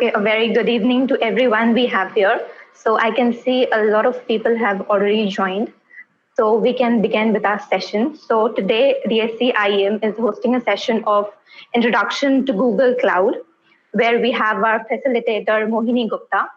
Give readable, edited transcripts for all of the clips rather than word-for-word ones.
Okay, a very good evening to everyone we have here. So I can see a lot of people have already joined. So we can begin with our session. So today, DSC IEM is hosting a session of Introduction to Google Cloud, where we have our facilitator Mohini Gupta,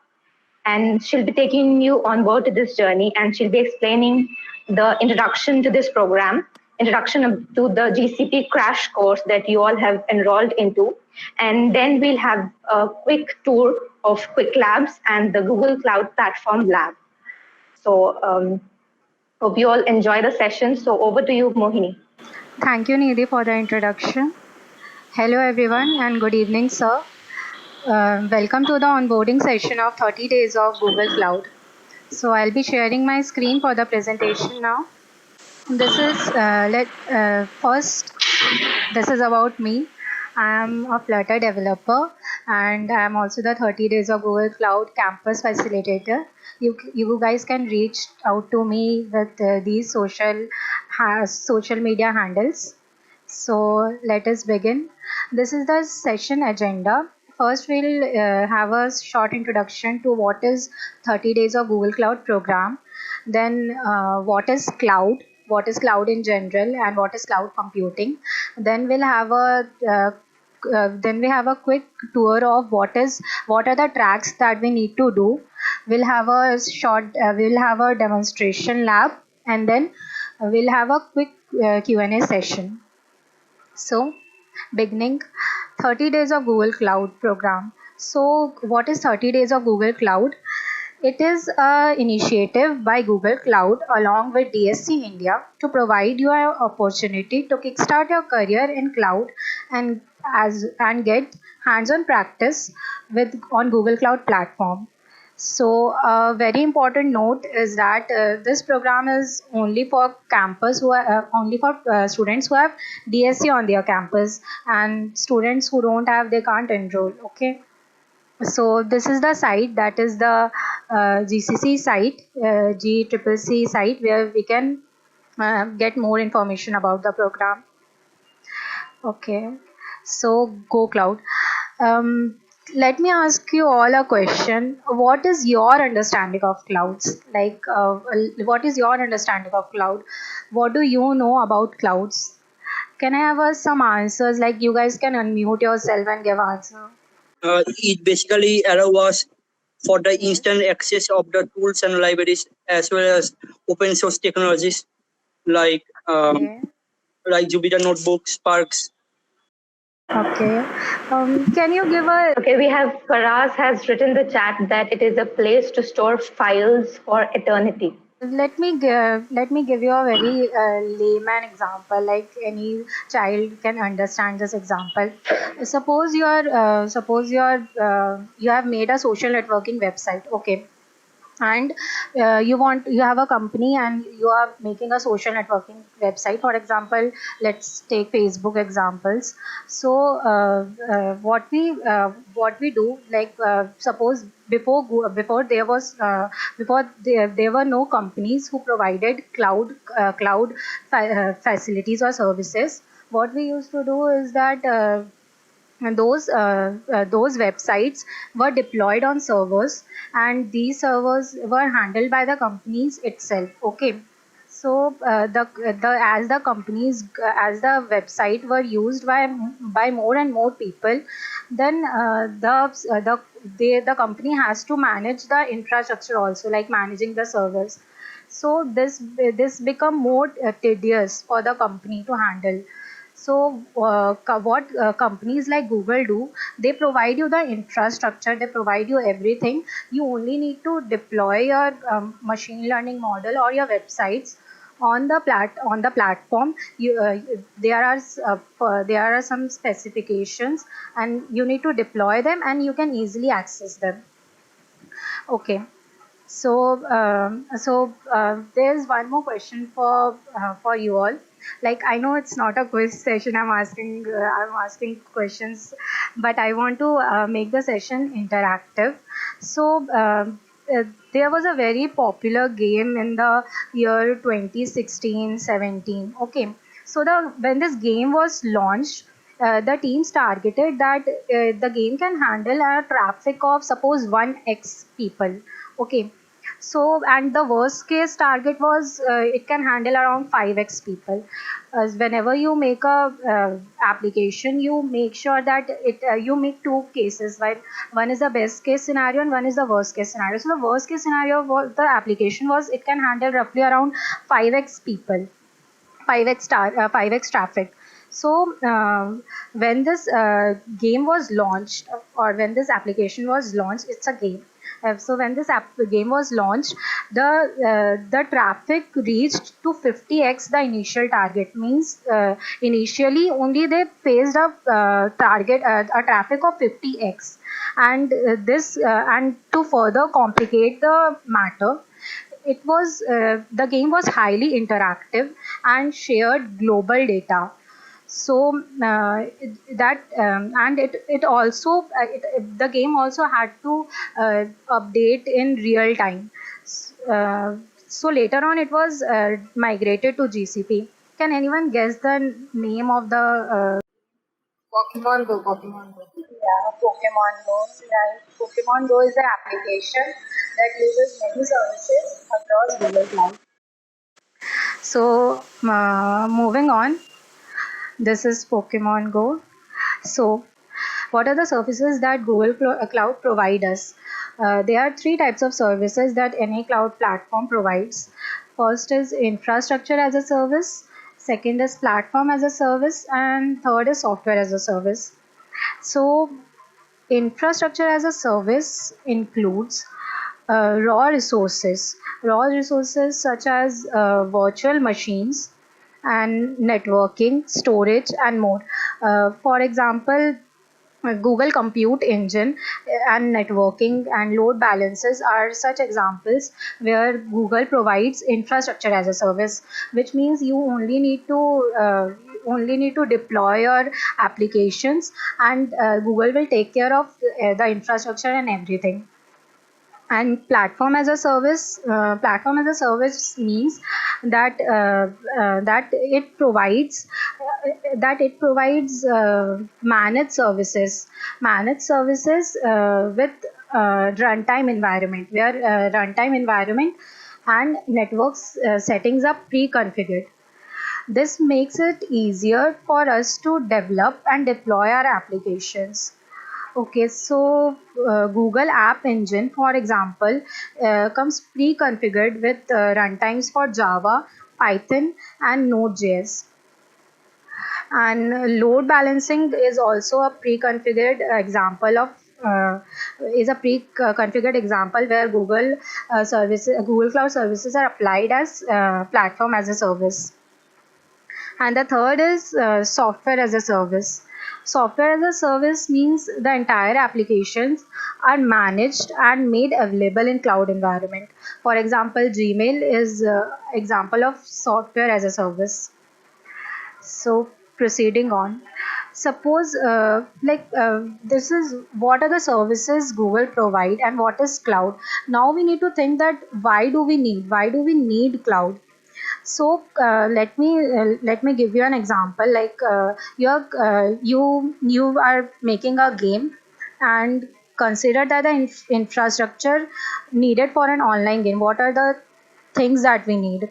and she'll be taking you on board to this journey, and she'll be explaining the introduction to this program, introduction to the GCP crash course that you all have enrolled into, and then we'll have a quick tour of Quick Labs and the Google Cloud Platform Lab. So hope you all enjoy the session. So over to you, Mohini. Thank you, Nidhi, for the introduction. Hello, everyone, and good evening, sir. Welcome to the onboarding session of 30 Days of Google Cloud. So I'll be sharing my screen for the presentation now. This is first. This is about me. I am a Flutter developer, and I am also the 30 Days of Google Cloud Campus facilitator. You guys can reach out to me with these social media handles. So let us begin. This is the session agenda. First, we'll have a short introduction to what is 30 Days of Google Cloud program. Then, what is cloud in general, and what is cloud computing. Then we'll have a quick tour of what are the tracks that we need to do. We'll have a demonstration lab, and then we'll have a quick Q&A session. So, beginning 30 Days of Google Cloud program. So, what is 30 Days of Google Cloud? It is an initiative by Google Cloud along with DSC India to provide you an opportunity to kickstart your career in cloud and get hands-on practice on Google Cloud platform. So, a very important note is that this program is only for only for students who have DSC on their campus, and students who don't have, they can't enroll. Okay. So this is the site, that is the GCC site, GCCC site, where we can get more information about the program. Okay, so Go Cloud. Let me ask you all a question. What is your understanding of clouds? What is your understanding of cloud? What do you know about clouds? Can I have some answers? Like, you guys can unmute yourself and give answer. It basically allows us for the instant access of the tools and libraries as well as open source technologies like like Jupyter Notebook, Sparks. Okay. Can you give a... Okay, we have Faraz has written the chat that it is a place to store files for eternity. Let me give you a very layman example, like any child can understand this example. You have made a social networking website, okay, and you have a company and you are making a social networking website. For example, let's take Facebook examples. So what we do, like, suppose before there were no companies who provided cloud facilities or services. What we used to do is that and those websites were deployed on servers, and these servers were handled by the companies itself. Okay. So as the website were used by more and more people, then the company has to manage the infrastructure also, like managing the servers. So this become more tedious for the company to handle. So what companies like Google do, they provide you the infrastructure, they provide you everything. You only need to deploy your machine learning model or your websites on the platform. There are some specifications, and you need to deploy them, and you can easily access them. Okay. So there's one more question for you all. Like, I know it's not a quiz session. I'm asking questions, but I want to make the session interactive. So there was a very popular game in the year 2016-17. Okay. So when this game was launched, the teams targeted that the game can handle a traffic of suppose 1x people. Okay, so and the worst case target was it can handle around 5x people. Whenever you make a application, you make sure that you make two cases, right? One is the best case scenario and one is the worst case scenario. So the worst case scenario was the application was it can handle roughly around 5x people, 5x traffic. So when this game was launched, or when this application was launched, it's a game. So when this game was launched, the traffic reached to 50x the initial target. Means initially only they faced a a traffic of 50x, and this and to further complicate the matter, the game was highly interactive and shared global data. So that and it also the game also had to update in real time. So later on it was migrated to GCP. Can anyone guess the name of the Pokemon Go, Pokemon Go. yeah, Pokemon Go? Right. Pokemon Go is an application that uses many services across Google Cloud. So moving on, this is Pokemon Go. So what are the services that Google Cloud provide us? There are three types of services that any cloud platform provides. First is infrastructure as a service, second is platform as a service, and third is software as a service. So infrastructure as a service includes raw resources such as virtual machines and networking, storage, and more. For example, Google Compute Engine and networking and load balancers are such examples where Google provides infrastructure as a service, which means you only need to deploy your applications, and Google will take care of the infrastructure and everything. And platform as a service means that it provides managed services with runtime environment, where runtime environment and networks settings are pre-configured. This makes it easier for us to develop and deploy our applications. Okay, so Google App Engine, for example, comes pre-configured with runtimes for Java, Python, and Node.js. And load balancing is also a pre-configured example of pre-configured example where Google Cloud services are applied as platform as a service. And the third is software as a service. Software as a service means the entire applications are managed and made available in cloud environment. For example, Gmail is example of software as a service. So proceeding on, suppose this is what are the services Google provide and what is cloud. Now we need to think that why do we need cloud. So let me give you an example. Like you are making a game, and consider that the infrastructure needed for an online game. What are the things that we need?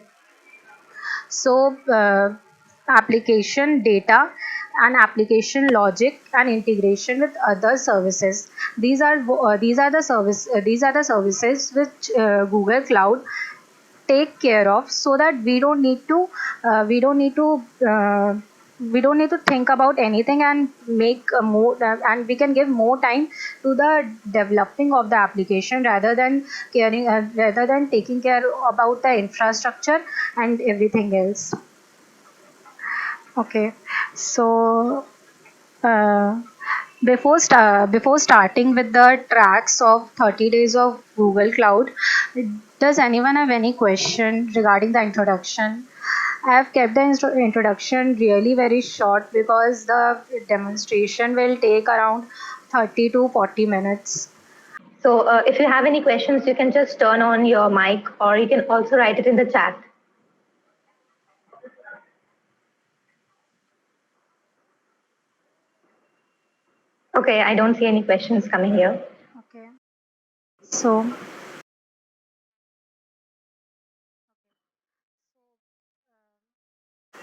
So application data and application logic and integration with other services. These are the services which Google Cloud take care of, so that we don't need to we don't need to think about anything, and make more and we can give more time to the developing of the application rather than taking care about the infrastructure and everything else. Okay, so uh, before starting with the tracks of 30 days of Google Cloud, does anyone have any question regarding the introduction? I have kept the introduction really very short because the demonstration will take around 30 to 40 minutes. So if you have any questions, you can just turn on your mic, or you can also write it in the chat. Okay, I don't see any questions coming here. Okay. So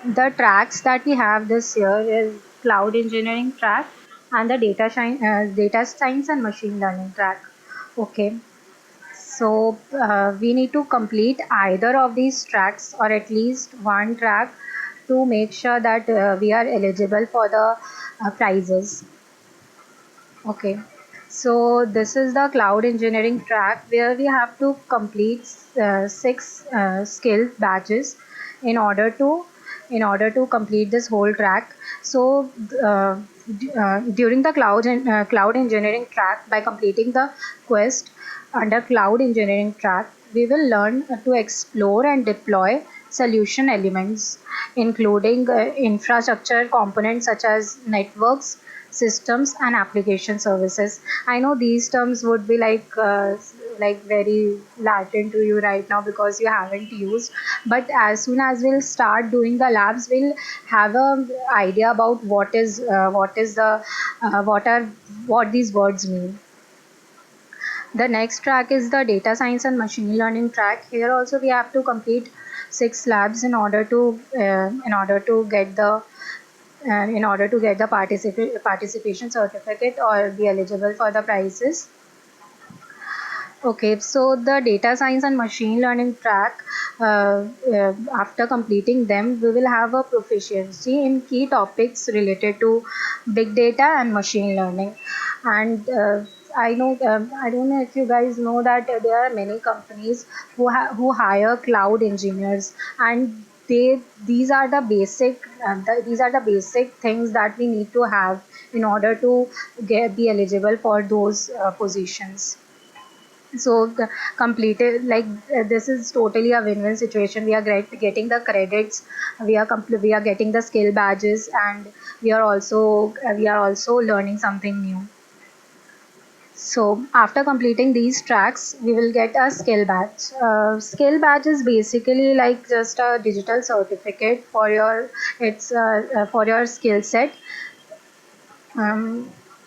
the tracks that we have this year is cloud engineering track and the data science and machine learning track. Okay. So we need to complete either of these tracks or at least one track to make sure that we are eligible for the prizes. Okay. So this is the cloud engineering track where we have to complete six skill badges in order to complete this whole track. So during the cloud engineering track, by completing the quest under cloud engineering track, we will learn to explore and deploy solution elements, including infrastructure components such as networks, systems, and application services. I know these terms would be like very Latin to you right now because you haven't used, but as soon as we'll start doing the labs, we'll have a idea about what these words mean. The next track is the data science and machine learning track. Here also we have to complete six labs in order to get the participation certificate or be eligible for the prizes. Okay, so the data science and machine learning track, after completing them, we will have a proficiency in key topics related to big data and machine learning. And I don't know if you guys know that there are many companies who hire cloud engineers, and these are the basic things that we need to have in order to be eligible for those positions. So completed like this is totally a win-win situation. We are getting the credits, we are getting the skill badges, and we are also learning something new. So after completing these tracks, we will get a skill badge. Skill badge is basically like just a digital certificate for your for your skill set.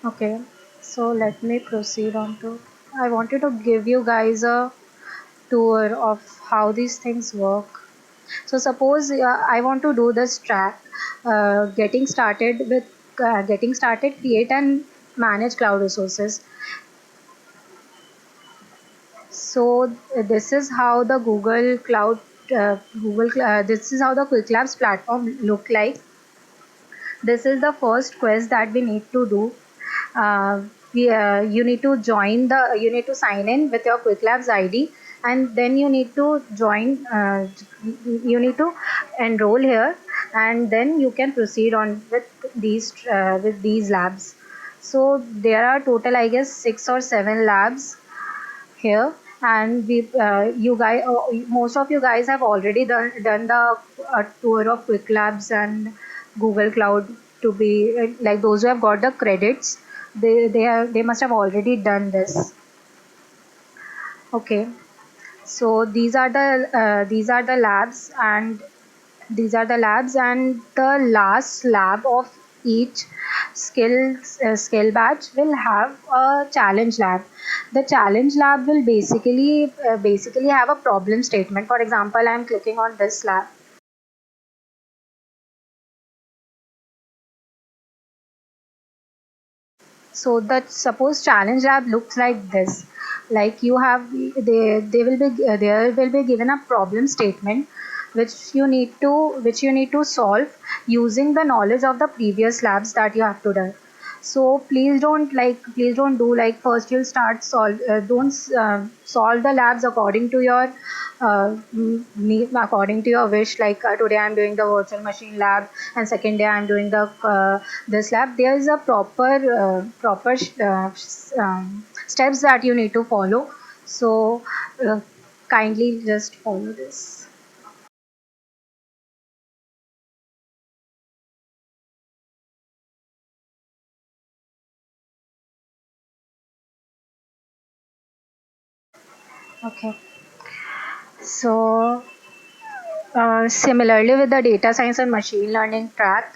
Okay, so let me proceed on to. I wanted to give you guys a tour of how these things work. So suppose I want to do this track, getting started, create and manage cloud resources. So this is how the this is how the Quick Labs platform look like. This is the first quest that we need to do. You need to you need to sign in with your Quick Labs ID, and then you need to you need to enroll here, and then you can proceed on with these labs. So there are total, I guess, 6 or 7 labs here, and most of you guys have already done the tour of Quick Labs and Google Cloud. To be like those who have got the credits, they must have already done this. Okay, so these are the labs, and the last lab of each skill batch will have a challenge lab. The challenge lab will basically have a problem statement. For example, I'm clicking on this lab. So that suppose challenge lab looks like this. Like you have they will be there will be given a problem statement which you need to solve using the knowledge of the previous labs that you have to do. So please don't do like first you'll start don't solve the labs according to your according to your wish. Like today I'm doing the virtual machine lab, and second day I'm doing the this lab. There is a steps that you need to follow. So kindly just follow this. Okay. So similarly with the data science and machine learning track.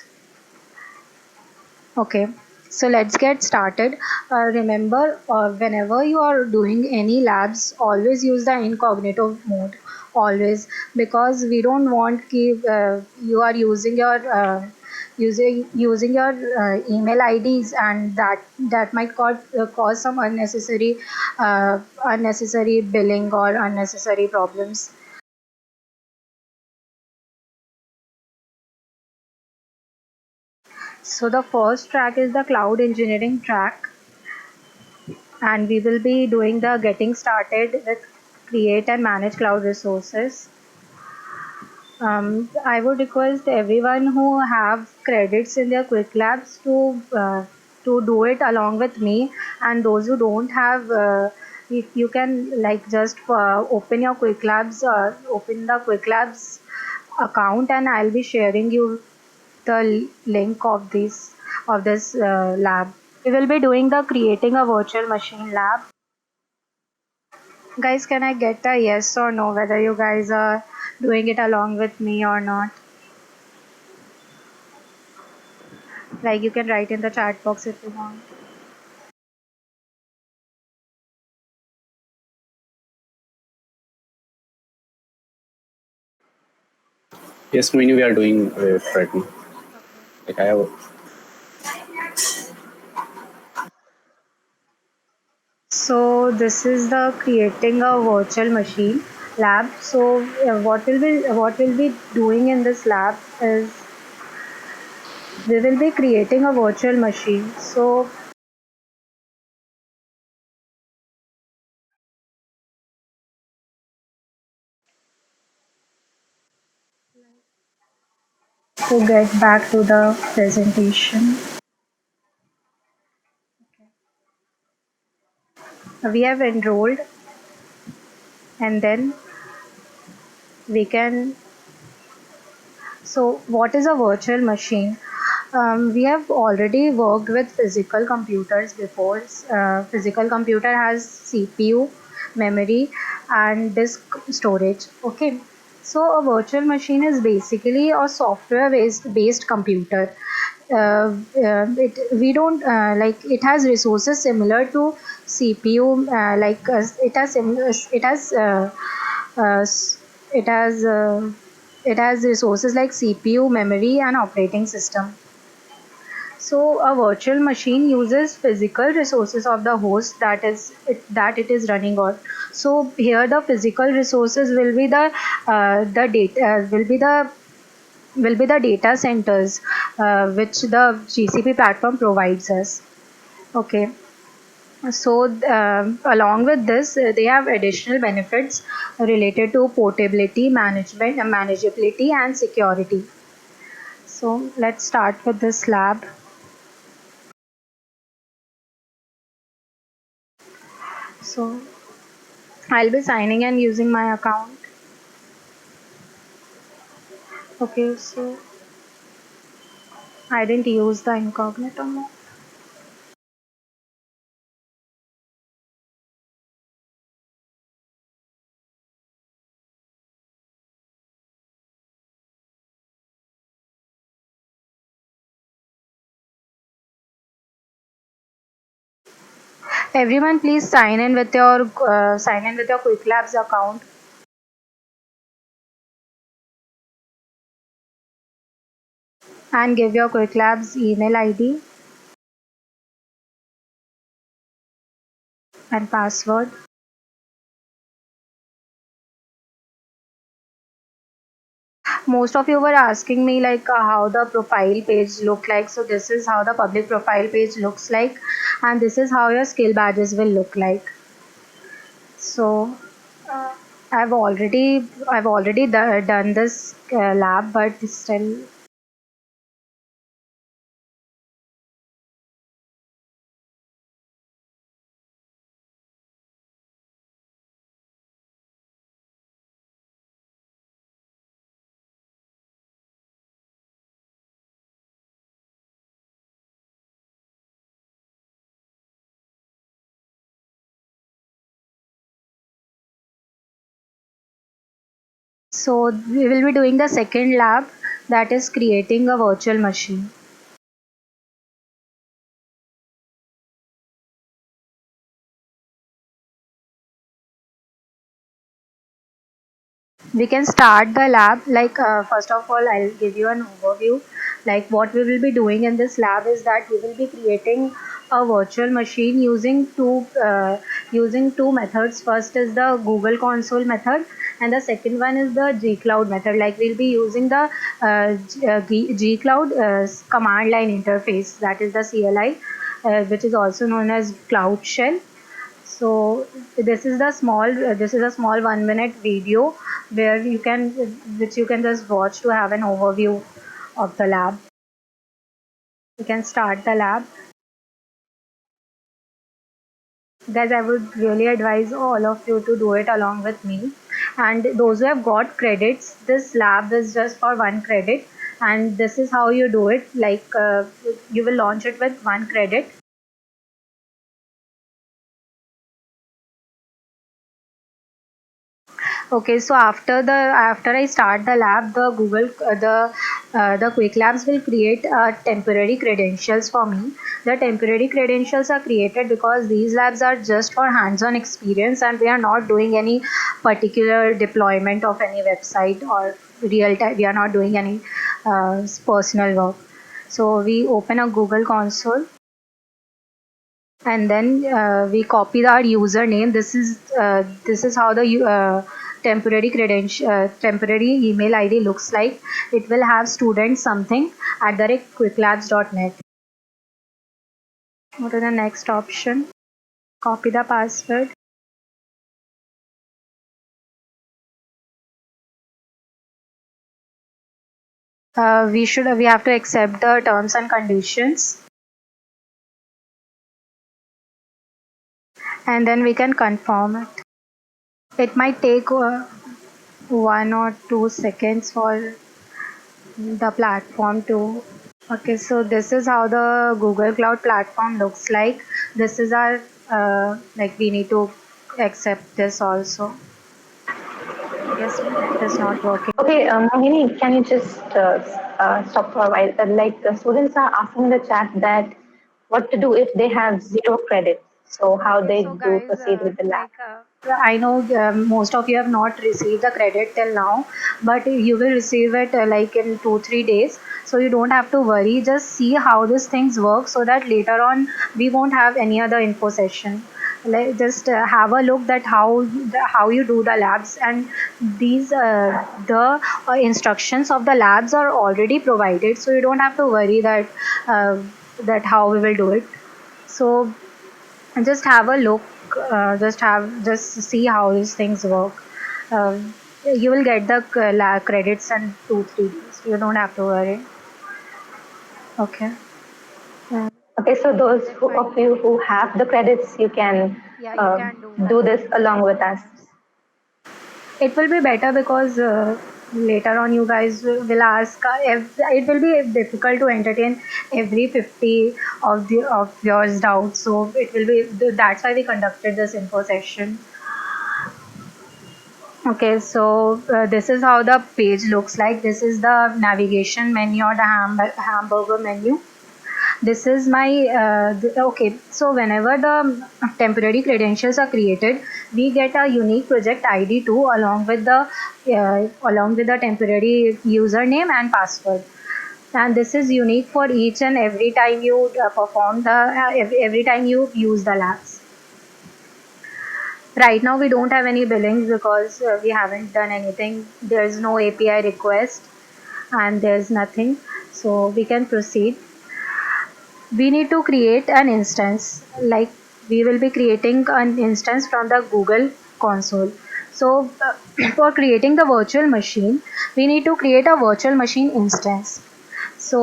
Okay. So let's get started. Remember, whenever you are doing any labs, always use the incognito mode. Always, because we don't want keep you are using your email IDs, and that might cause some unnecessary billing or unnecessary problems. So the first track is the cloud engineering track, and we will be doing the getting started with create and manage cloud resources. I would request everyone who have credits in their quick labs to do it along with me, and those who don't have, if you can like just open the quick labs account, and I'll be sharing you the link of this lab. We will be doing the creating a virtual machine lab. Guys, can I get a yes or no whether you guys are doing it along with me or not? Like, you can write in the chat box if you want. Yes, Moini, we are doing it right now. Like I have. So this is the creating a virtual machine lab. So what we'll be doing in this lab is we will be creating a virtual machine. So to get back to the presentation, we have enrolled, and then we can. So what is a virtual machine? We have already worked with physical computers before. Physical computer has CPU, memory, and disk storage. Okay, so a virtual machine is basically a software based computer. We don't like it has resources similar to CPU. Uh, it has uh, it has resources like CPU, memory, and operating system. So a virtual machine uses physical resources of the host that it is running on. So here the physical resources the data will be the data centers which the GCP platform provides us. Okay. So, along with this, they have additional benefits related to portability, management, manageability, and security. So, let's start with this lab. So, I'll be signing and using my account. Okay, so I didn't use the incognito mode. Everyone, please sign in with your Quick Labs account. And give your Quick Labs email ID and password. Most of you were asking me like how the profile page look like. So this is how the public profile page looks like, and this is how your skill badges will look like. So uh, I've already done this lab, but still. So we will be doing the second lab, that is creating a virtual machine. we can start the lab. Like first of all, I'll give you an overview. Like what we will be doing in this lab is that we will be creating a virtual machine using two methods. First is the Google Console method, and the second one is the G Cloud method. Like we'll be using the G Cloud command line interface, that is the CLI, which is also known as Cloud Shell. So this is a small 1 minute video where you can which you can just watch to have an overview of the lab. You can start the lab. Guys, I would really advise all of you to do it along with me. And those who have got credits, this lab is just for 1 credit, and this is how you do it. Like you will launch it with 1 credit. Okay, so after I start the lab, the Quick Labs will create temporary credentials for me. The temporary credentials are created because these labs are just for hands-on experience, and we are not doing any particular deployment of any website or real time. We are not doing any personal work. So we open a Google console, and then we copy our username. This is how the temporary email ID looks like. It will have student something @quicklabs.net. Go to the next option, copy the password. We have to accept the terms and conditions, and then we can confirm it. It might take 1 or 2 seconds for the platform to. Okay, so this is how the Google Cloud platform looks like. This is our like we need to accept this also. Yes, it is not working. Okay, Mohini, can you just stop for a while? Like the students are asking in the chat that what to do if they have 0 credits. So how Okay, they so do guys, proceed with the lab. I know most of you have not received the credit till now, but you will receive it like in 2-3 days. So you don't have to worry. Just see how these things work, so that later on we won't have any other info session. Like just have a look that how you do the labs, and these the instructions of the labs are already provided, so you don't have to worry uh, that how we will do it. So just have a look, just see how these things work. You will get the credits in 2-3 days. You don't have to worry. Okay. Yeah, Okay, so those that's who, fine. of you who have the credits, you can Yeah, you can do do this along with us. labs. It will be better because later on you guys will ask. If, it will be difficult to entertain every 50 of yours doubts. So it will be. That's why we conducted this info session. Okay, so this is how the page looks like. This is the navigation menu or the hamburger menu. This is my okay. So whenever the temporary credentials are created, we get a unique project ID too, along with the temporary username and password. And this is unique for each and every time you perform the every time you use the labs. Right now, we don't have any billings because we haven't done anything. There's no API request and there's nothing. So we can proceed. We need to create an instance. Like we will be creating an instance from the Google console. So for creating the virtual machine, we need to create a virtual machine instance. So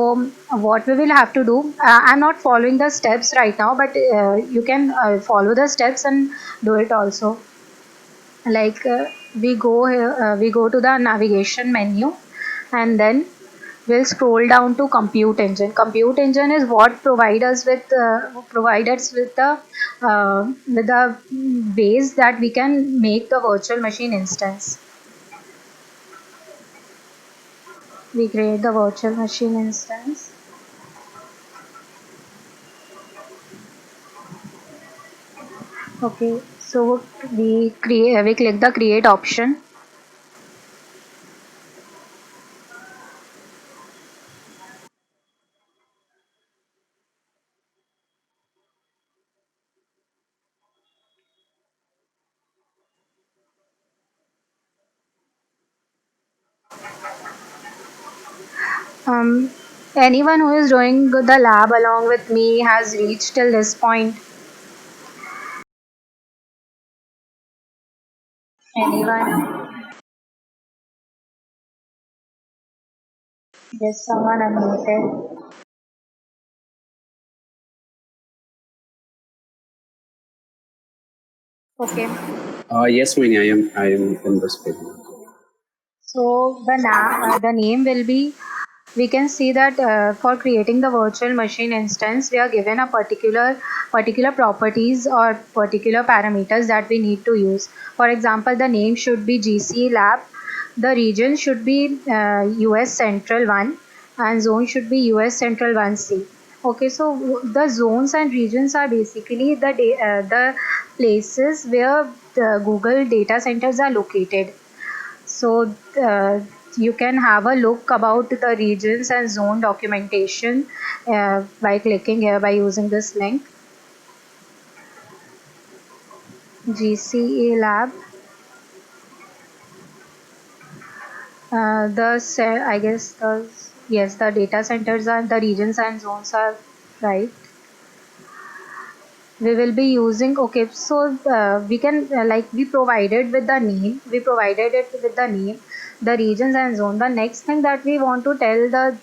what we will have to do, I'm not following the steps right now, but you can follow the steps and do it also. Like we go to the navigation menu, and then we'll scroll down to compute engine. Compute engine is what provide us with the ways that we can make the virtual machine instance. We create the virtual machine instance. Okay, so we click the create option. Um, Anyone who is doing the lab along with me has reached till this point? Anyone? Yes, someone unmuted. Okay. Yes, Moini, I am in this page. So the name will be, we can see that for creating the virtual machine instance, we are given a particular properties or particular parameters that we need to use. For example, the name should be GC Lab, the region should be US Central 1, and zone should be US Central 1C. Okay, so the zones and regions are basically the places where the Google data centers are located. So you can have a look about the regions and zone documentation by clicking here by using this link, GCE Lab. I guess yes, the data centers and the regions and zones are right. We will be using, okay, so we can like we provided it with the name, the regions and zone. The next thing that we want to tell the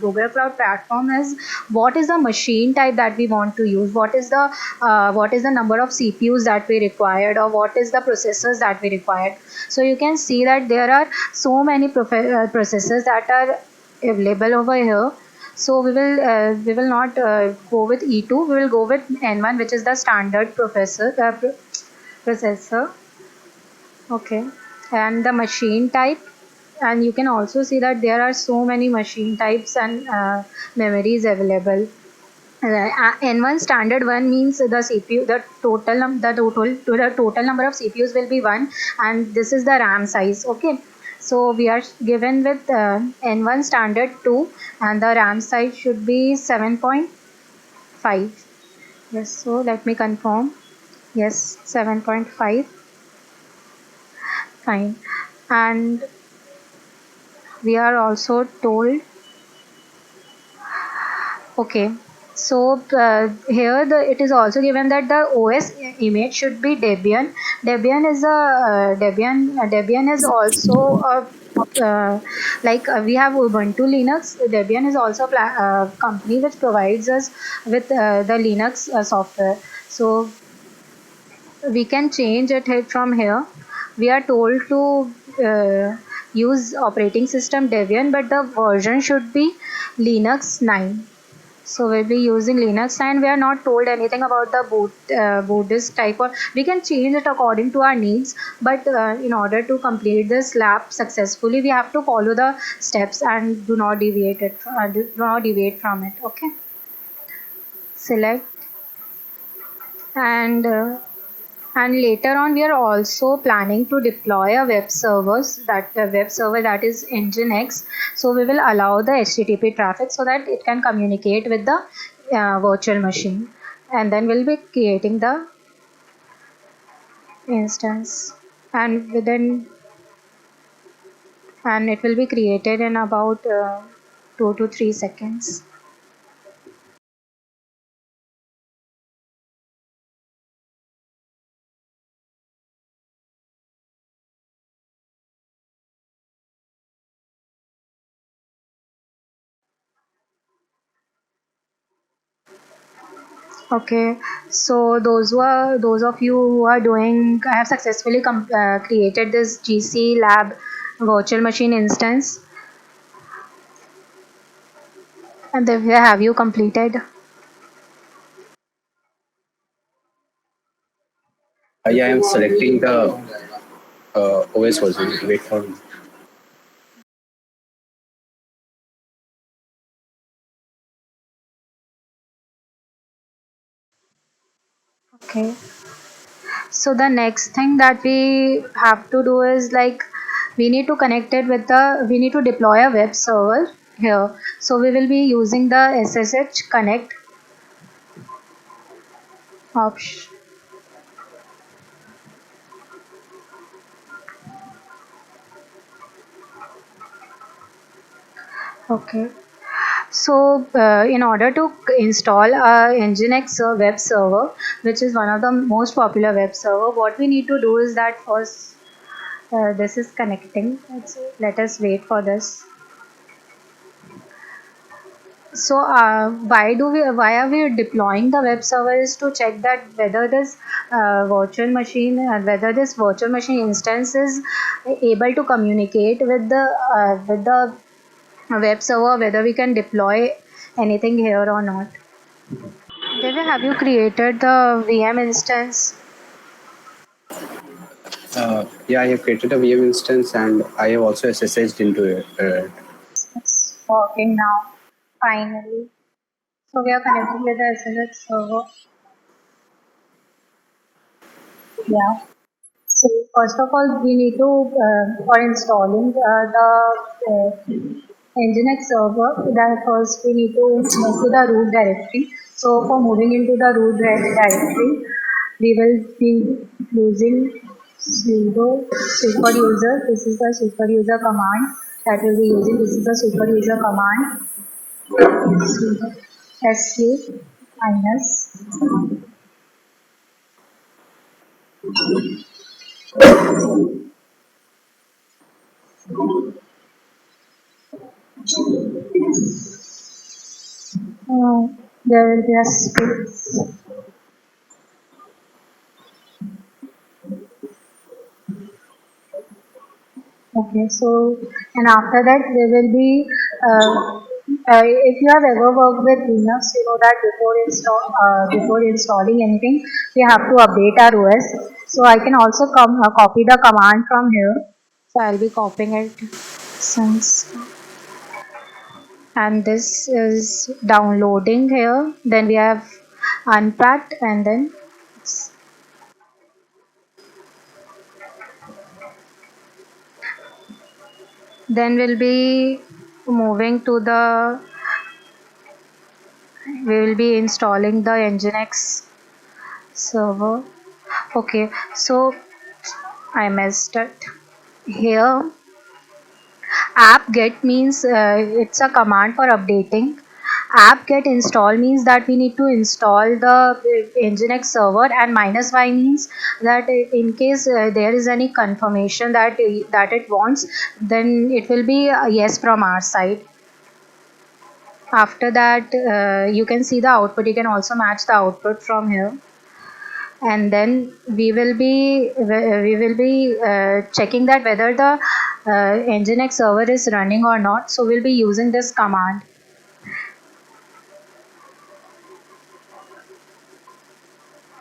Google Cloud Platform is what is the machine type that we want to use, what is the number of CPUs that we required, or what is the processors that we required. So you can see that there are so many processors that are available over here. So we will not go with E2. We will go with N1, which is the standard processor. Okay, and the machine type. And you can also see that there are so many machine types and memories available. N1 standard one means the CPU, the total number of CPUs will be one, and this is the RAM size. Okay, so we are given with N1 standard 2, and the RAM size should be 7.5. Yes, so let me confirm. Yes, 7.5. Fine, and we are also told. Okay, so here it is also given that the OS image should be Debian. Debian is also a we have Ubuntu Linux. Debian is also a company which provides us with the Linux software. So we can change it from here. We are told to use operating system Debian, but the version should be Linux 9. So we'll be using Linux, and we are not told anything about the boot disk type, or we can change it according to our needs. But in order to complete this lab successfully, we have to follow the steps and do not deviate from it. Okay. Select, and later on we are also planning to deploy a web server that is Nginx. So we will allow the HTTP traffic so that it can communicate with the virtual machine, and then we'll be creating the instance, and it will be created in about 2 to 3 seconds. Okay, so those of you who are doing have successfully created this GC Lab virtual machine instance, and then where have you completed? Yeah, I am selecting the OS version. Wait for me. Okay, so the next thing that we have to do is like we need to deploy a web server here. So we will be using the SSH connect option. Okay. So in order to install a Nginx web server, which is one of the most popular web server, what we need to do is that first this is connecting. Let us wait for this. So why are we deploying the web server is to check that whether this whether this virtual machine instance is able to communicate with the web server, whether we can deploy anything here or not. David, have you created the VM instance? Yeah, I have created a VM instance and I have also SSH'd into it. It's working now, finally. So we are connected with the SSH server. Yeah. So first of all, we need to, for installing Nginx server, that first we need to move to the root directory. So for moving into the root directory, we will be using sudo super user. This is the super user command that we'll be using. This is the super user command. Sudo su minus. There will be a space. Okay, so and after that there will be if you have ever worked with Linux, you know that before installing anything, we have to update our OS. So I can also copy the command from here. So I'll be copying it since, and this is downloading here. Then we have unpacked, and then we'll be moving to the we will be installing the Nginx server. Okay, so I messed it here. App get means it's a command for updating. App get install means that we need to install the Nginx server, and minus y means that in case there is any confirmation that it wants, then it will be a yes from our side. After that, you can see the output. You can also match the output from here, and then we will be checking that whether the Nginx server is running or not. So we'll be using this command.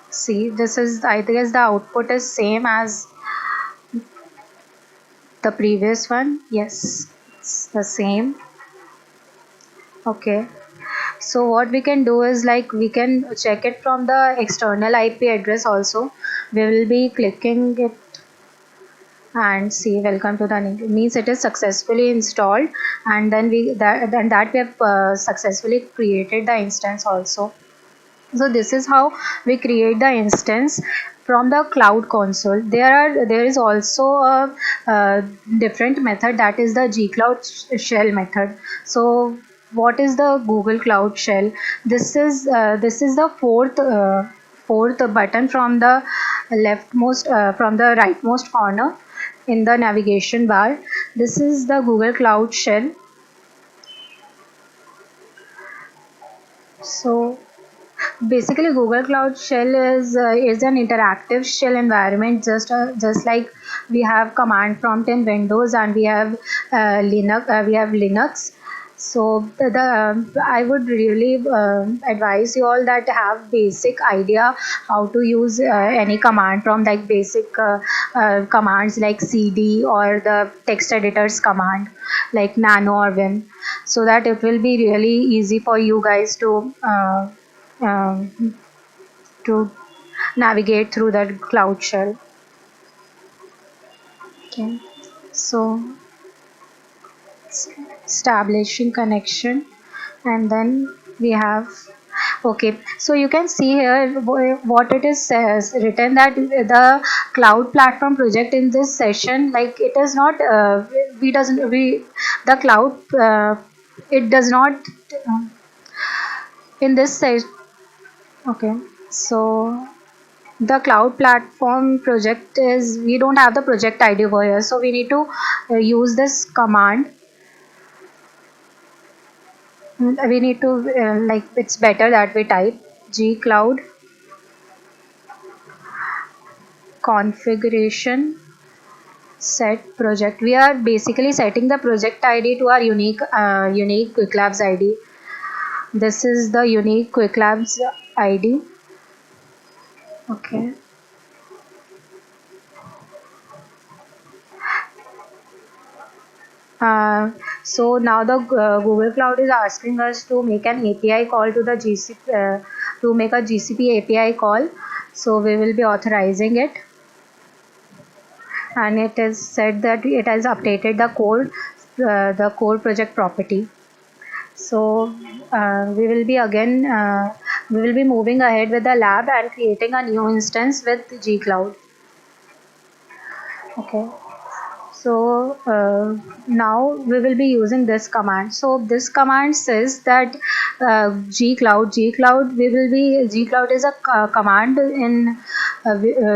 See, this is, I guess the output is same as the previous one. Yes, it's the same. Okay. So what we can do is like we can check it from the external IP address also. We will be clicking it and see welcome to the means it is successfully installed, and then we have successfully created the instance also. So this is how we create the instance from the cloud console. There is also a different method, that is the gcloud shell method. So what is the Google Cloud Shell? This is the fourth button from the leftmost from the rightmost corner in the navigation bar. This is the Google Cloud Shell. So basically, Google Cloud Shell is an interactive shell environment, just like we have command prompt in Windows, and we have Linux. So I would really advise you all that have basic idea how to use any command prompt, like basic commands like cd or the text editors command like nano or vim, so that it will be really easy for you guys um, to navigate through that cloud shell. Okay, so establishing connection, and then we have, okay, so you can see here what it is says written, that the cloud platform project in this session, like it is not we doesn't we the cloud it does not in this session. Okay, so the cloud platform project is, we don't have the project ID over here, so we need to use this command. We need to like, it's better that we type gcloud configuration set project. We are basically setting the project ID to our unique quick labs ID. This is the unique quick labs ID. Okay, uh, so now the Google Cloud is asking us to make an API call to the GCP, to make a GCP API call. So we will be authorizing it, and it is said that it has updated the core project property. So we will be again we will be moving ahead with the lab and creating a new instance with gcloud. Okay, so now we will be using this command. So this command says that gcloud we will be, gcloud is a command in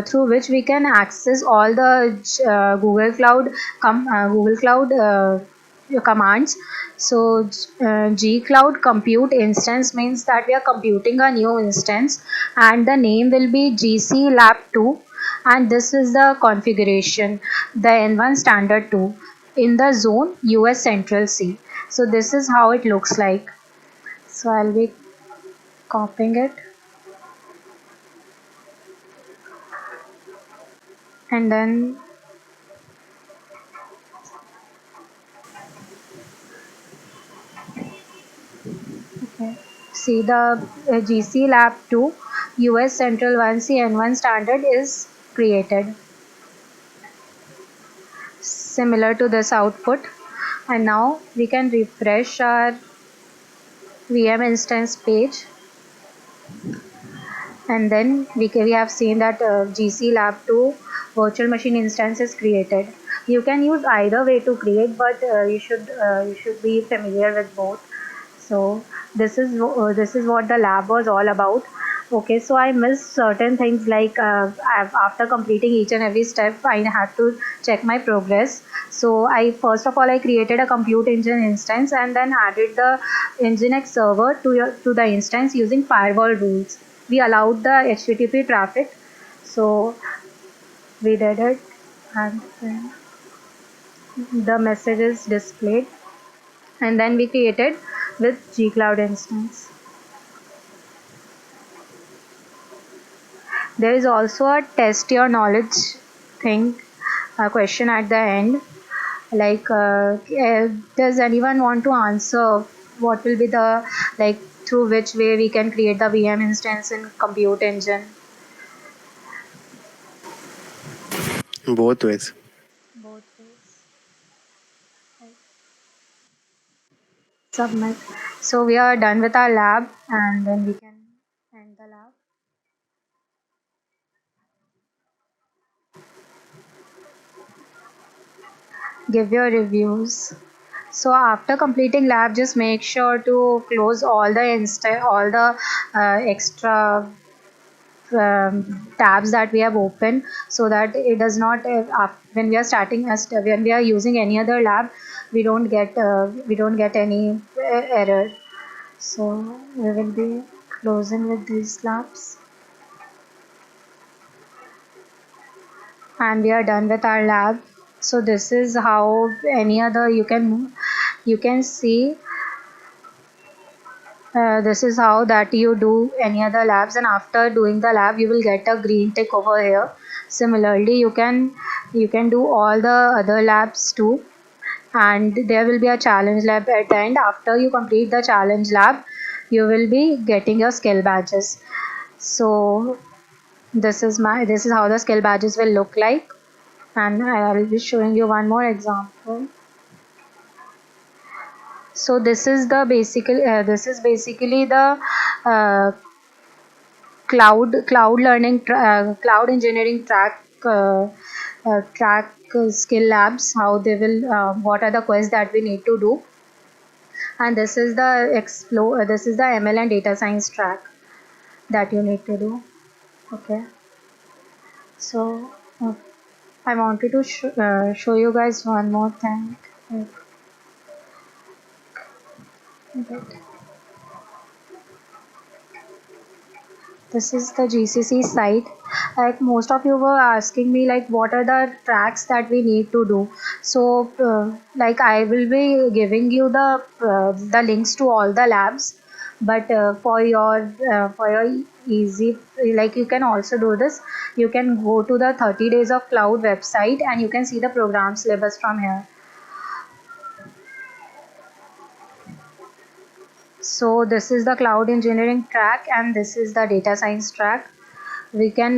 through which we can access all the Google Cloud commands. So gcloud compute instance means that we are computing a new instance, and the name will be gc lab 2, and this is the configuration, the n1 standard 2 in the zone US Central C. So this is how it looks like. So I'll be copying it, and then okay, see the GC lab 2 US Central 1C N1 standard is created, similar to this output. And now we can refresh our VM instance page, and then we have seen that GC lab 2 virtual machine instance is created. You can use either way to create, but you should be familiar with both. So this is what the lab was all about. Okay, so I missed certain things, like after completing each and every step, I had to check my progress. So I first of all I created a compute engine instance, and then added the Nginx server to the instance using firewall rules. We allowed the HTTP traffic, so we did it, and then the message is displayed, and then we created with gcloud instance. There is also a test your knowledge thing, a question at the end, like does anyone want to answer what will be the, like, through which way we can create the VM instance in compute engine? Both ways. Both ways. Right. Submit. So we are done with our lab, and then we can end the lab. Give your reviews. So after completing lab, just make sure to close all the extra tabs that we have opened, so that it does not when we are when we are using any other lab, we don't get any error. So we will be closing with these labs, and we are done with our lab. So this is how any other you can see, this is how that you do any other labs, and after doing the lab you will get a green tick over here. Similarly, you can do all the other labs too, and there will be a challenge lab at the end. After you complete the challenge lab, you will be getting your skill badges. So this is how the skill badges will look like, and I will be showing you one more example. So this is basically the uh, cloud engineering track skill labs, how they will what are the quests that we need to do. and this is the explore. This is the ML and data science track that you need to do. Okay, so I wanted to show you guys one more thing. Wait. This is the GCC site. Like most of you were asking me like what are the tracks that we need to do. So like I will be giving you the links to all the labs, but for your easy, like you can also do this. You can go to the 30 days of cloud website and you can see the program syllabus from here. So this is the cloud engineering track and this is the data science track. We can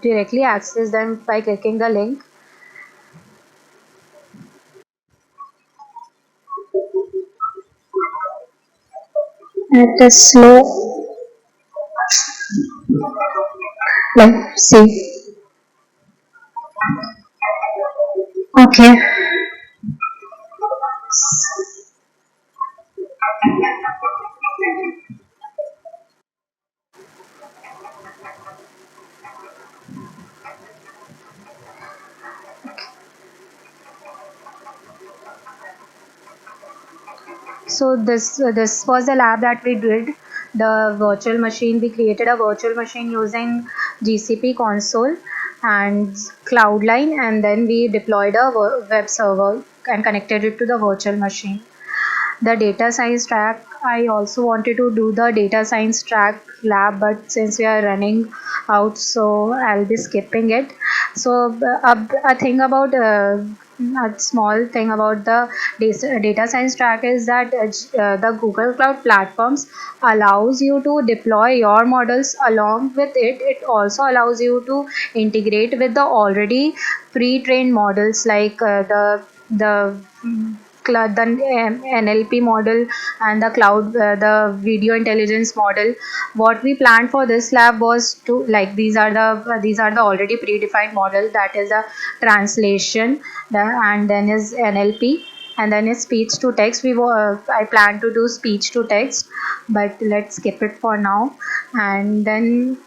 directly access them by clicking the link. It is slow. Let's see. Okay. So this was the lab that we did. The virtual machine. We created a virtual machine using GCP console and Cloudline, and then we deployed a web server and connected it to the virtual machine. The data science track, I also wanted to do the data science track lab, but since we are running out, so I'll be skipping it. So a thing about a small thing about the data science track is that the Google Cloud platforms allows you to deploy your models. Along with it also allows you to integrate with the already pre-trained models like the NLP model and the cloud, the video intelligence model. What we planned for this lab was to, like, these are the already predefined model, that is a translation, and then is NLP, and then is speech to text. I plan to do speech to text, but let's skip it for now. And then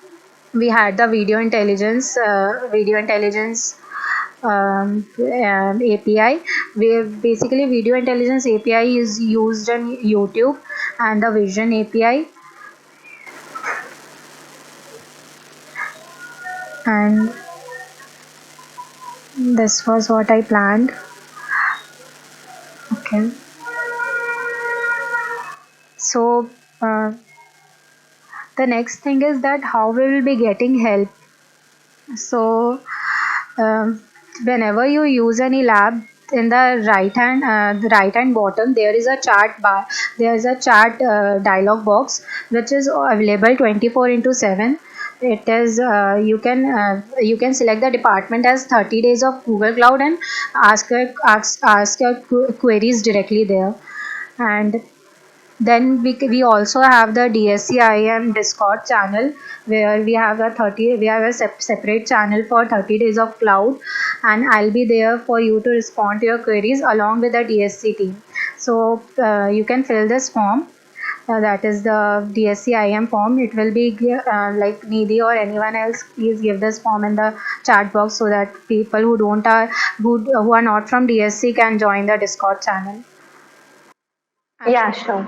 we had the video intelligence API. Where basically video intelligence API is used in YouTube, and the Vision API, and this was what I planned. Okay, so the next thing is that how we will be getting help. So um, whenever you use any lab, in the right hand bottom there is a chat bar. There is a chat dialog box which is available 24 into 7. It is you can select the department as 30 days of Google Cloud and ask your queries directly there. And then we also have the DSCIM Discord channel, where we have a separate channel for 30 days of cloud, and I'll be there for you to respond to your queries along with the DSC team. So you can fill this form. That is the DSCIM form. It will be like Nidhi or anyone else. Please give this form in the chat box so that people who are not from DSC can join the Discord channel. Yeah, sure.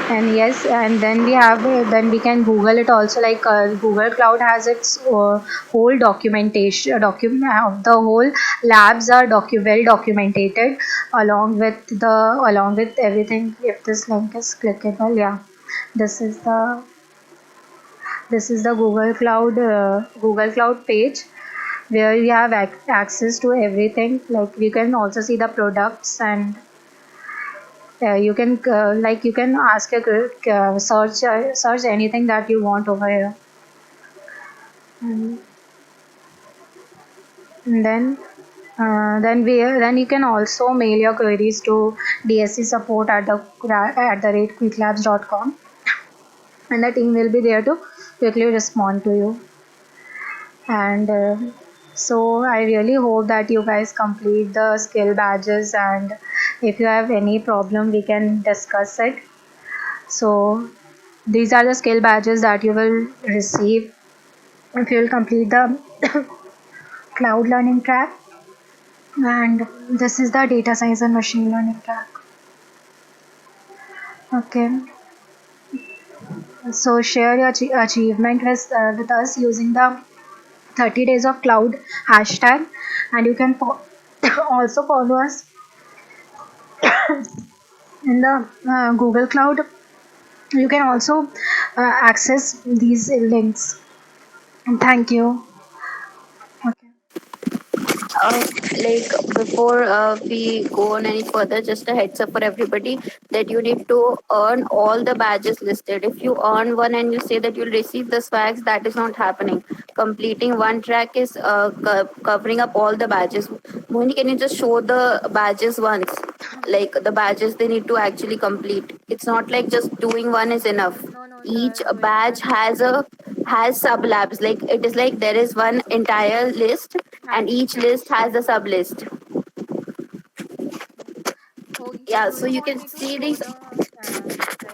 And yes, and then we can Google it also, like Google Cloud has its whole documentation document. The whole labs are well documented along with everything. If this link is clickable, yeah, this is the Google Cloud page, where we have access to everything. Like you can also see the products, and you can you can ask search anything that you want over here. And then you can also mail your queries to DSC support at the rate quicklabs.com, and the team will be there to quickly respond to you. And so I really hope that you guys complete the skill badges and If you have any problem, we can discuss it. So these are the skill badges that you will receive if you will complete the cloud learning track, and this is the data science and machine learning track. Okay, so share your achievement with us using the 30 days of cloud hashtag, and you can also follow us in the Google Cloud. You can also access these links. Thank you. Okay. uh, like before we go on any further, just a heads up for everybody that you need to earn all the badges listed. If you earn one and you say that you'll receive the swags, that is not happening. Completing one track is covering up all the badges. Mohini, can you just show the badges once? Like the badges they need to actually complete. It's not like just doing one is enough. No, Each wait, badge has sub labs. Like it is like there is one entire list and each list has a sub list. oh, Yeah, do so you you want can me to see show these. the like?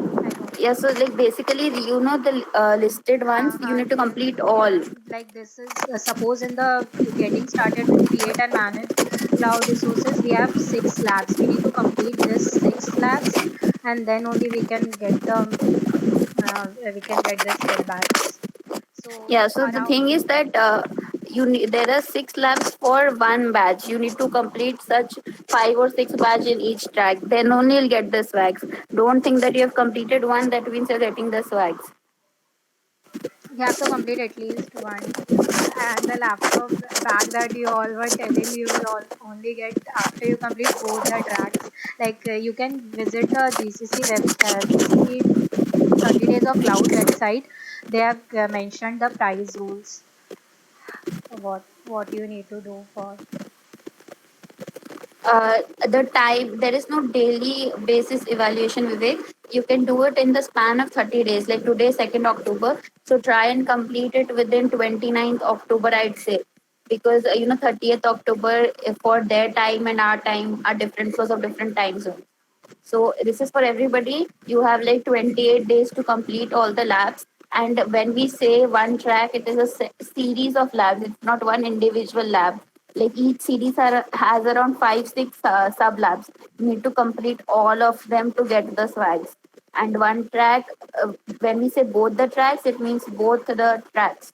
Okay, I got Yeah, it. so like basically you know the listed ones you need to complete all. Like this is suppose in the getting started with create and manage cloud resources, we have 6 labs. We need to complete this 6 labs, and then only we can get the skill badges. So Yeah, so the around thing is that you need, there are 6 labs for one badge. You need to complete such 5 or 6 badge in each track. Then only you'll get the swags. Don't think that you have completed one. That means you're getting the swags. you have to complete at least one. And the laptop bag that you all were telling, you will only get after you complete both the tracks. Like you can visit the GCC 30 days of cloud website. They have mentioned the price rules. What you need to do for. The time there is no daily basis evaluation, Vivek. You can do it in the span of 30 days, like today 2nd October, so try and complete it within 29th October, I'd say, because 30th October, for their time and our time are different because of different time zones. So this is for everybody. You have like 28 days to complete all the labs. And when we say one track, it is a series of labs. It's not one individual lab. Like each series has around 5, 6 sub labs. You need to complete all of them to get the swags. And one track, when we say both the tracks, it means both the tracks.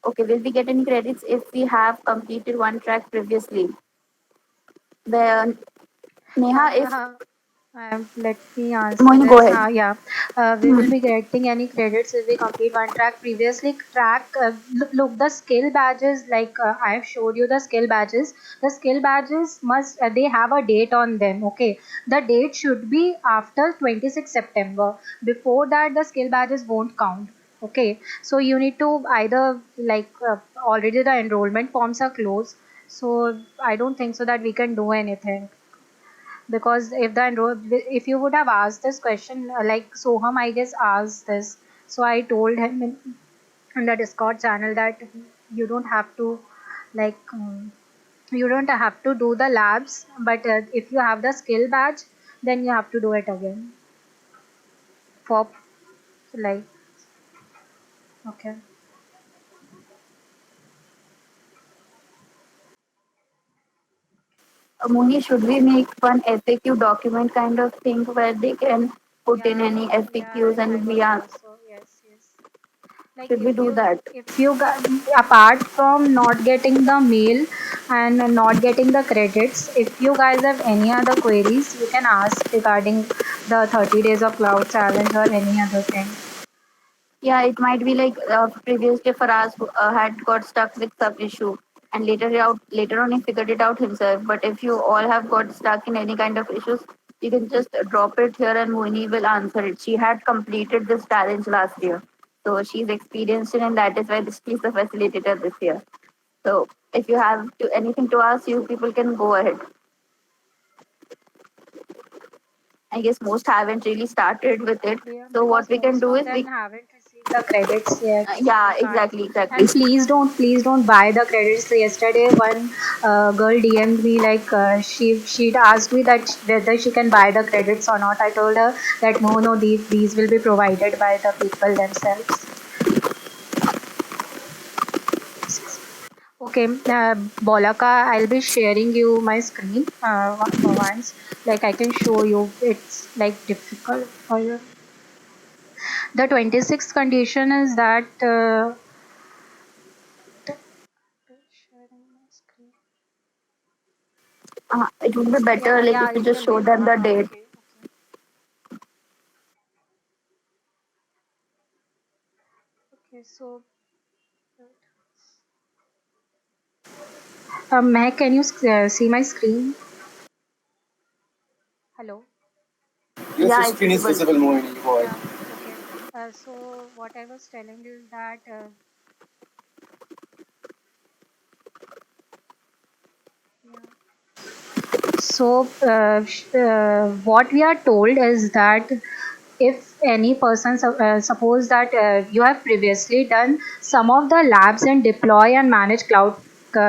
Okay, will we get any credits if we have completed one track previously? The Neha, if Let me answer Mohini, go this. ahead. We will be getting any credits if we complete one track previously. Look, the skill badges, like I have showed you the skill badges. The skill badges must they have a date on them. Okay, the date should be after 26 September. Before that, the skill badges won't count. Okay, so you need to either like already the enrollment forms are closed. So I don't think so that we can do anything, because if you would have asked this question, like Soham I guess asked this, so I told him in the Discord channel that you don't have to like you don't have to do the labs, but if you have the skill badge, then you have to do it again for like. Okay. Moni, should we make one FAQ document kind of thing where they can put in Yeah, any yeah, FAQs I and we think are, also. Yes. Like should we do that? if you got, apart from not getting the mail and not getting the credits, if you guys have any other queries, you can ask regarding the 30 days of cloud challenge or any other thing. Yeah, it might be like previously Faraz had got stuck with some issue and later on he figured it out himself. But if you all have got stuck in any kind of issues, you can just drop it here and Moini will answer it. She had completed this challenge last year. So she's experienced it and that is why she's the facilitator this year. So if you have anything to ask, you people can go ahead. I guess most haven't really started with it. Yeah, So what because we can most do of is them we haven't the credits yet. Yeah, I can't. exactly. And please don't buy the credits. Yesterday, one girl DM'd me like she'd asked me that whether she can buy the credits or not. I told her that no, these will be provided by the people themselves. Okay, Bolaka, I'll be sharing you my screen for once. Like I can show you. It's like difficult for you. The 26th condition is that. Sharing my screen. It would be better like Yeah, if you it just will be. show them the date. Okay. Okay, so Mehak, can you see my screen? Hello. Yes, your Yeah, it's screen is visible. visible moving. Go ahead. Yeah. Okay. So what I was telling is that yeah. So what we are told is that if any person suppose that you have previously done some of the labs and deploy and manage cloud.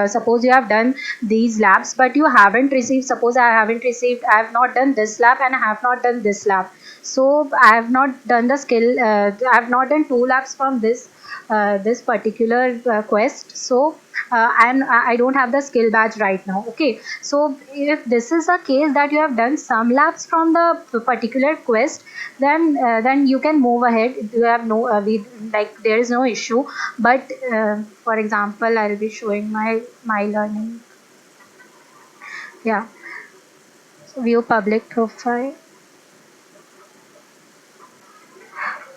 Suppose you have done these labs but you haven't received, suppose I have not done this lab and I have not done this lab, so I have not done the skill, I have not done two labs from this particular quest, so and I don't have the skill badge right now. Okay, so if this is a case that you have done some labs from the particular quest, then you can move ahead. You have no like there is no issue. But for example, I'll be showing my learning. Yeah, so view public profile.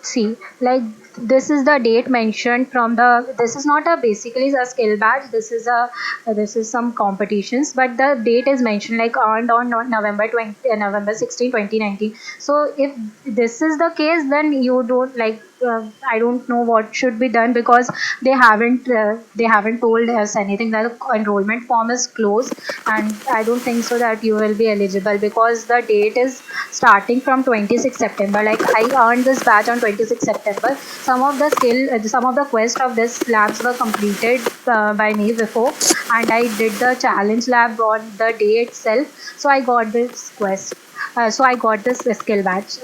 See, like this is the date mentioned from the, this is not a basically a skill badge, this is some competitions, but the date is mentioned like on November 20 November 16 2019. So if this is the case, then you don't like I don't know what should be done, because they haven't told us anything that the enrollment form is closed, and I don't think so that you will be eligible, because the date is starting from 26 September. Like I earned this badge on 26 September. Some of the quest of this labs were completed by me before, and I did the challenge lab on the day itself. So I got this quest. So I got this skill badge.